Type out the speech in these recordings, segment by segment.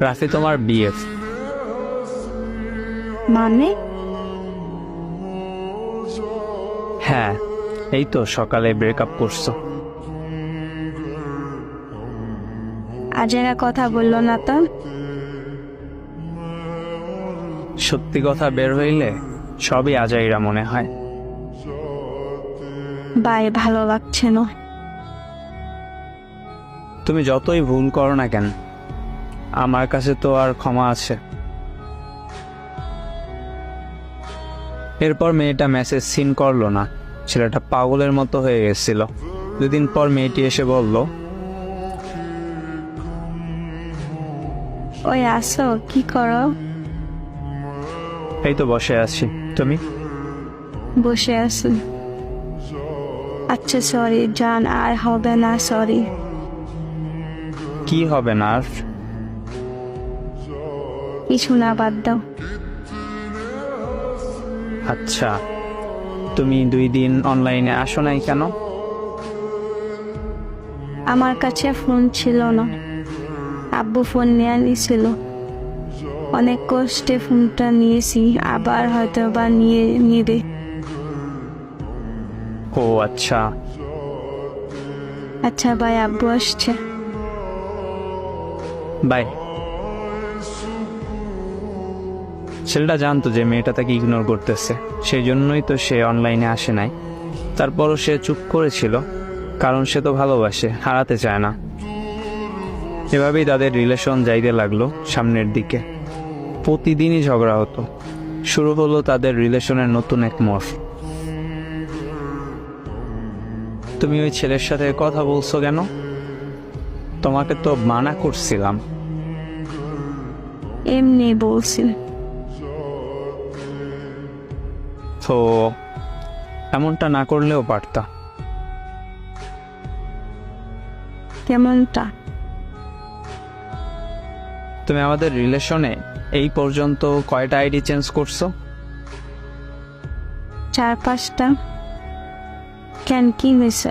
রাফি তোমার বিএফ। মানে? হ্যাঁ, এই তো সকালে ব্রেকআপ করছো। আজেরা কথা বললো না তো? সত্যি কথা বের হইলে সবই আজাইরা মনে হয়। বাই, ভালো লাগছে না। তুমি যতই ভুল করো না কেন, আমার কাছে তো আর ক্ষমা আছে। এরপর মেয়েটা মেসেজ সিন করলো না, ছেলেটা পাগলের মতো হয়ে গেছিল। 2 দিন পর মেয়েটি এসে বলল, ওই আসো, কি করো? এই তো বসে আছি, তুমি? বসে আছি। আচ্ছা সরি জান, আর হবে না, সরি। কি হবে না আর? কিছু না, বাদ দাও। আচ্ছা, তুমি 2 দিন অনলাইনে আসো নাই কেন? আমার কাছে ফোন ছিল না, আব্বু ফোন নিয়ে নিছিল। অনেক কষ্টে ফোনটা নিয়েছি, আবার হয়তো বা নিবে। ও আচ্ছা। আচ্ছা ভাই, আব্বু আসছে। বাই। ছেলেটা জানতো যে মেয়েটা তাকে ইগনোর করতেছে, সেই জন্যই তো সে অনলাইনে আসে নাই। তারপরও সে চুপ করেছিল, কারণ সে তো ভালোবাসে, হারাতে চায় না। এভাবেই তাদের রিলেশন যাইতে লাগলো সামনের দিকে। প্রতিদিনই ঝগড়া হতো। শুরু হলো তাদের রিলেশনের নতুন এক মোড়। তুমি ওই ছেলের সাথে কথা বলছো কেন? তোমাকে তো মানা করছিলাম। এমনি বলছি। তো এমনটা না করলেও পারতা। কেমনটা? তুমি আমাদের রিলেশনে এই পর্যন্ত কয়টা আইডি চেঞ্জ করছো? 4-5টা। কেন, কি হয়েছে?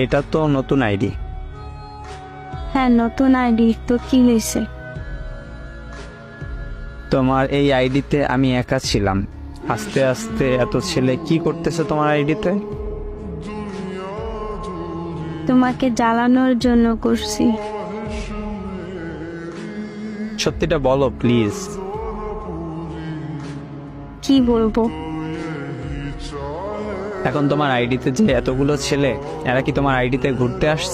এটা তো নতুন আইডি। হ্যাঁ, নতুন আইডি তো, কি হয়েছে? তোমার এই আইডিতে আমি একা ছিলাম, আস্তে আস্তে এত ছেলে কি করতেছে তোমার আইডিতে? তোমাকে জ্বালানোর জন্য করছি। সত্যিটা বলো প্লিজ। কি বলবো? এখন তোমার আইডিতে যে এতগুলো ছেলে, এরা কি তোমার আইডিতে ঘুরতে আসছে?